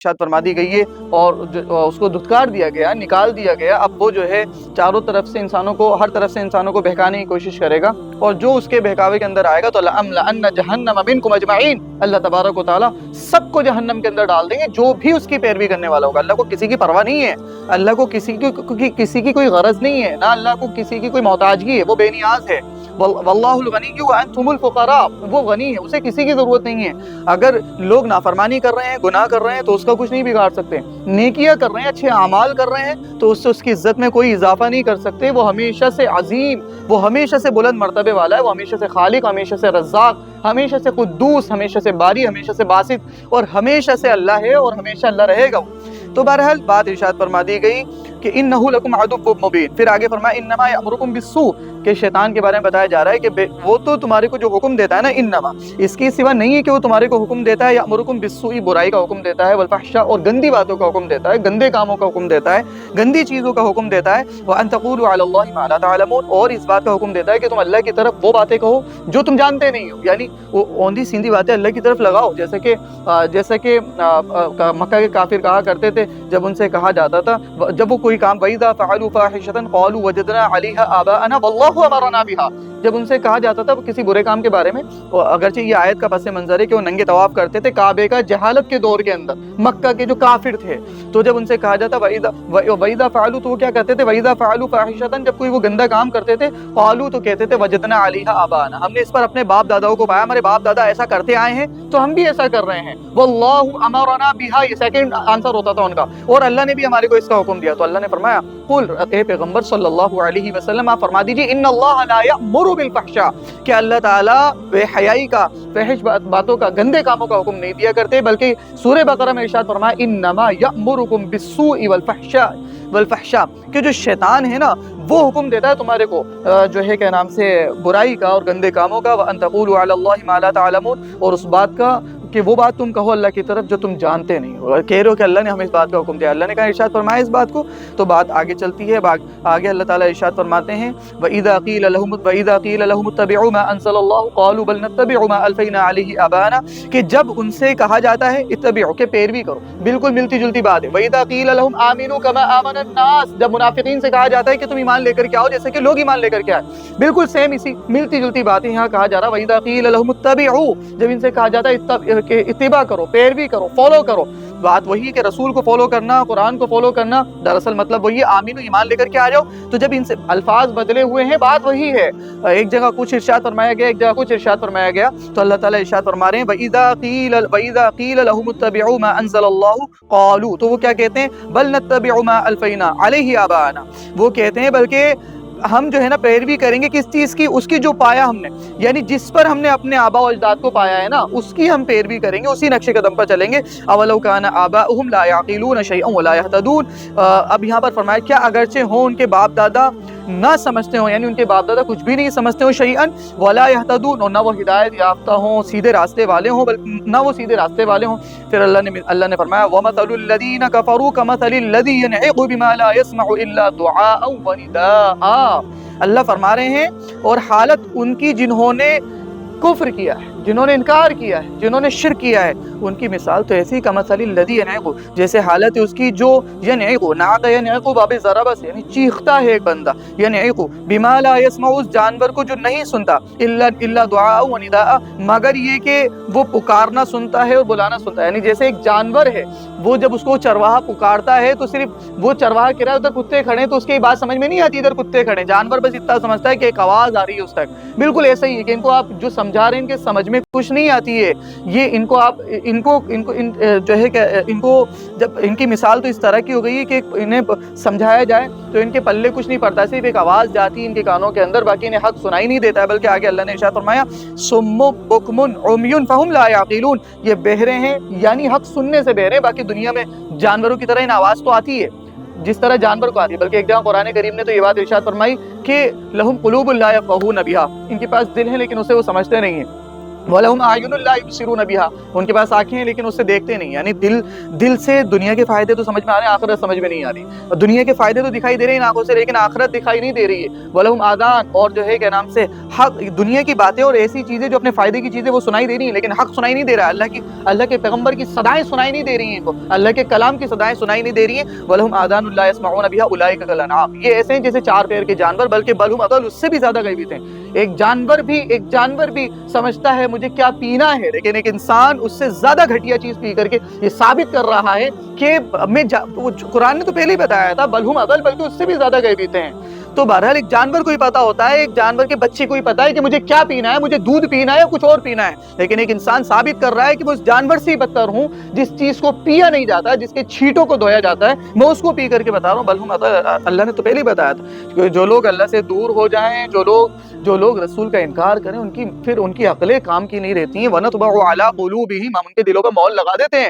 ارشاد فرما دی گئی ہے اور اس کو دھتکار دیا گیا، نکال دیا گیا۔ اب وہ جو ہے چاروں طرف سے انسانوں کو، ہر طرف سے انسانوں کو بہکانے کی کوشش کرے گا، اور جو اس کے بہکاوے کے اندر آئے گا تو لَأَمْلَأَنَّ جَهَنَّمَ مِنْكُمْ أَجْمَعِينَ، اللہ تبارک و تعالیٰ سب کو جہنم کے اندر ڈال دیں گے جو بھی اس کی پیروی کرنے والا ہوگا۔ اللہ کو کسی کی پرواہ نہیں ہے، اللہ کو کسی کی کوئی غرض نہیں ہے، نہ اللہ کو کسی کی کوئی محتاجگی ہے، وہ بے نیاز ہے۔ واللہ الغنی وانتم الفقراء، وہ غنی ہے، اسے کسی کی ضرورت نہیں ہے۔ اگر لوگ نافرمانی کر رہے ہیں، گناہ کر رہے ہیں تو اس کا کچھ نہیں بگاڑ سکتے، نیکیاں کر رہے ہیں، اچھے اعمال کر رہے ہیں تو اس سے اس کی عزت میں کوئی اضافہ نہیں کر سکتے۔ وہ ہمیشہ سے عظیم، وہ ہمیشہ سے بلند مرتبے والا ہے، وہ ہمیشہ سے خالق، ہمیشہ سے رزاق، ہمیشہ سے قدوس، ہمیشہ سے باری، ہمیشہ سے باسط، اور ہمیشہ سے اللہ ہے اور ہمیشہ اللہ رہے گا۔ تو بہرحال بات ارشاد فرما دی گئی کہ انہ لکم عدو مبین۔ پھر آگے فرمایا انما یامرکم بالسوء، کہ شیطان کے بارے میں بتایا جا رہا ہے کہ وہ تو تمہارے کو جو حکم دیتا ہے نا، انما، اس کے سوا نہیں ہے کہ وہ تمہارے کو حکم دیتا ہے، یامرکم بالسوء، برائی کا حکم دیتا ہے، والفحشاء، اور گندی باتوں کا حکم دیتا ہے، گندے کاموں کا حکم دیتا ہے، گندی چیزوں کا حکم دیتا ہے، وان تقولوا علی اللہ ما لا تعلمون، اور اس بات کا حکم دیتا ہے کہ تم اللہ کی طرف وہ باتیں کہو جو تم جانتے نہیں ہو، یعنی وہ اوندھی سیدھی باتیں اللہ کی طرف لگاؤ، جیسے کہ مکہ کے کافر کہا کرتے تھے جب ان سے کہا جاتا تھا، جب وہ کوئی کام وَإِذَا فَعَلُوا فَاحِشَةً قَالُوا وَجَدْنَا عَلَيْهَا آبَاءَنَا وَاللَّهُ أَمَرَنَا بِهَا، جب ان سے کہا جاتا تھا کسی برے کام کے بارے میں، اگرچہ یہ آیت کا پس منظر ہے کہ وہ ننگے طواف کرتے تھے کعبے کا جہالت کے دور کے اندر، مکہ کے جو کافر تھے، تو جب ان سے کہا جاتا وَإِذَا فَعَلُوا، تو وہ کیا کہتے تھے، وَإِذَا فَعَلُوا فَاحِشَةً، جب کوئی وہ گندا کام کرتے تھے، قالوا، تو کہتے تھے وَجَدْنَا عَلَيْهَا آبَاءَنَا، ہم نے اس پر اپنے باپ داداؤں کو پایا، ہمارے باپ دادا ایسا کرتے آئے ہیں تو ہم بھی ایسا کر رہے ہیں، وَاللَّهُ أَمَرَنَا بِهَا، یہ سیکنڈ آنسر ہوتا تھا ان کا، اور اللہ نے بھی ہمارے کو اس کا حکم دیا۔ تو اللہ نے فرمایا قل، اے پیغمبر صلی اللہ علیہ وسلم آپ فرما دیجئے، ان اللہ لا یأمر بالفحشاء، کہ اللہ تعالیٰ بے حیائی کا، فحش باتوں کا، گندے کاموں کا حکم نہیں دیا کرتے، بلکہ سورہ بقرہ میں ارشاد فرمایا انما یأمرکم بالسوء والفحشاء، کہ جو شیطان ہے نا وہ حکم دیتا ہے تمہارے کو جو ہے کیا نام سے برائی کا اور گندے کاموں کا، وان تقولوا علی اللہ ما لا تعلمون، اور اس بات کا کہ وہ بات تم کہو اللہ کی طرف جو تم جانتے نہیں ہو، کہہ رہے ہو کہ اللہ نے ہمیں اس بات کا حکم دیا، اللہ نے کہا ارشاد فرمایا اس بات کو، تو بات آگے چلتی ہے، آگے اللہ تعالیٰ ارشاد فرماتے ہیں وَإِذَا قِيلَ لَهُمُ اتَّبِعُوا مَا أَنزَلَ اللَّهُ قَالُوا بَلْ نَتَّبِعُ مَا أَلْفَيْنَا عَلَيْهِ آبَاءَنَا، کہ جب ان سے کہا جاتا ہے اتبعوا، کہ پیروی کرو، بالکل ملتی جلتی بات ہے۔ وَإِذَا قِيلَ لَهُمْ آمِنُوا كَمَا آمَنَ النَّاسُ، جب منافقین سے کہا جاتا ہے کہ تم ایمان لے کر کے آؤ جیسے کہ لوگ ایمان لے کر کے آئے، بالکل سیم اسی ملتی جلتی بات ہے۔ یہاں کہا جا رہا وَإِذَا قِيلَ لَهُمُ اتَّبِعُوا، جب ان سے کہا جاتا ہے کہ اتباع کرو، پیروی کرو، فالو کرو، بات وہی ہے کہ رسول کو فالو کرنا، قرآن کو فالو کرنا، دراصل مطلب وہی ہے آمین، ایمان لے کر کے آ جاؤ۔ تو جب ان سے الفاظ بدلے ہوئے ہیں بات وہی ہے، ایک جگہ کچھ ارشاد فرمایا گیا، ایک جگہ کچھ ارشاد فرمایا گیا، تو اللہ تعالیٰ ارشاد فرما رہے ہیں وَإِذَا قِيلَ لَهُمُ اتَّبِعُوا مَا أَنزَلَ اللَّهُ قَالُوا، تو وہ کیا کہتے ہیں بَلْ نَتَّبِعُ مَا أَلْفَيْنَا عَلَيْهِ آبَاءَنَا، وہ کہتے ہیں بلکہ ہم جو ہے نا پیروی کریں گے کس چیز کی، اس کی جو پایا ہم نے، یعنی جس پر ہم نے اپنے آباء و اجداد کو پایا ہے نا اس کی ہم پیروی کریں گے، اسی نقش قدم پر چلیں گے۔ اولو کان آباؤہم لا یعقلون شیئا ولا یہتدون، اب یہاں پر فرمایا کیا اگرچہ ہوں ان کے باپ دادا نہ سمجھتے ہوں، یعنی ان کے باپ دادا کچھ بھی نہیں سمجھتے ہوں، شیئا ولا یہتدون، اور نہ وہ ہدایت یافتہ ہوں، سیدھے راستے والے ہوں، نہ وہ سیدھے راستے والے ہوں۔ پھر اللہ نے فرمایا وَمَثَلُ الَّذِينَ كَفَرُوا كَمَثَلِ الَّذِي يَنْعِقُ بِمَا لَا يَسْمَعُ إِلَّا دُعَاءً وَنِدَاءً، اللہ فرما رہے ہیں اور حالت ان کی جنہوں نے کفر کیا ہے، جنہوں نے انکار کیا ہے، جنہوں نے شرک کیا ہے، ان کی مثال تو ایسی کمثل الذی ینعق، جیسے حالت ہے اس کی جو ینعق، نعق ینعق باب ضرب سے، یعنی چیختا ہے ایک بندہ، ینعق بما لا يسمع، اس جانور کو جو نہیں سنتا، الا دعاء و نداء، مگر یہ کہ وہ پکارنا سنتا ہے اور بلانا سنتا ہے، یعنی جیسے ایک جانور ہے وہ جب اس کو چرواہا پکارتا ہے تو صرف وہ چرواہا کہہ رہا ہے ادھر کتے کھڑے ہیں تو اس کی بات سمجھ میں نہیں آتی ادھر کتے کھڑے ہیں، جانور بس اتنا سمجھتا ہے کہ ایک آواز آ رہی ہے اس تک، بالکل ایسا ہی ہے کہ ان کو آپ جو سمجھا رہے ہیں ان کے سمجھ میں کچھ نہیں آتی ہے، یہ ان کو جو ہے کہ ان کو جب ان کی مثال تو اس طرح کی ہو گئی ہے کہ انہیں سمجھایا جائے تو ان کے پلے کچھ نہیں پڑتا، صرف ایک آواز جاتی ہے ان کے کانوں کے اندر، باقی انہیں حق سنائی نہیں دیتا ہے، بلکہ آگے اللہ نے ارشاد فرمایا صم بکم عمی فہم لا یعقلون، یہ بہرے ہیں یعنی حق سننے سے بہرے ہیں، باقی دنیا میں جانوروں کی طرح ان آواز تو آتی ہے جس طرح جانور کو آتی ہے، بلکہ ایک جگہ قرآن کریم نے تو یہ بات ارشاد فرمائی کہ لہم قلوب لا یفقہون بہا، ان کے پاس دل ہے لیکن اسے وہ سمجھتے نہیں ہیں۔ وَلَهُمْ أَعْيُنٌ لَا يُبْصِرُونَ بِهَا، ان کے پاس آنکھیں ہیں لیکن اس سے دیکھتے نہیں، یعنی دل سے دنیا کے فائدے تو سمجھ میں آ رہے ہیں، آخرت سمجھ میں نہیں آ رہی، اور دنیا کے فائدے تو دکھائی دے رہے ہیں آنکھوں سے لیکن آخرت دکھائی نہیں دے رہی ہے۔ وَلَهُمْ آذان، اور جو ہے کیا نام سے حق، دنیا کی باتیں اور ایسی چیزیں جو اپنے فائدے کی چیزیں وہ سنائی دے رہی ہیں لیکن حق سنائی نہیں دے رہا ہے، اللہ کے پیغمبر کی صدائیں سنائی نہیں دے رہی ہیں ان کو، اللہ کے کلام کی صدائیں سنائی نہیں دے رہی ہیں۔ وَلَهُمْ آذان لَا يَسْمَعُونَ بِهَا أُولَٰئِكَ كَالْأَنْعَامِ، یہ ایسے ہیں جیسے چار پیر کے جانور، بلکہ بل ہم اضل، اس سے بھی زیادہ غیبی ہیں۔ ایک جانور بھی سمجھتا ہے مجھے کیا پینا ہے، لیکن ایک انسان اس سے زیادہ گھٹیا چیز پی کر کے یہ ثابت کر رہا ہے کہ قرآن نے تو پہلے ہی بتایا تھا بل ہم اضل، بلکہ اس سے بھی زیادہ غیبی ہیں۔ تو بہرحال ایک جانور کو ہی پتا ہوتا ہے، ایک جانور کے بچے کو ہی پتا ہے کہ مجھے کیا پینا ہے، مجھے دودھ پینا ہے یا کچھ اور پینا ہے، لیکن ایک انسان ثابت کر رہا ہے کہ میں اس جانور سے ہی بدتر ہوں جس چیز کو پیا نہیں جاتا، جس کے چھینٹوں کو دھویا جاتا ہے، میں اس کو پی کر کے بتا رہا ہوں بل ہم اضل۔ اللہ نے تو پہلے ہی بتایا تھا کہ جو لوگ اللہ سے دور ہو جائیں، جو لوگ رسول کا انکار کریں، پھر ان کی عقلیں کام کی نہیں رہتی ہیں، وَنَطْبَعُ عَلَىٰ قُلُوبِهِمْ، ہم ان کے دلوں پہ مہر لگا دیتے ہیں۔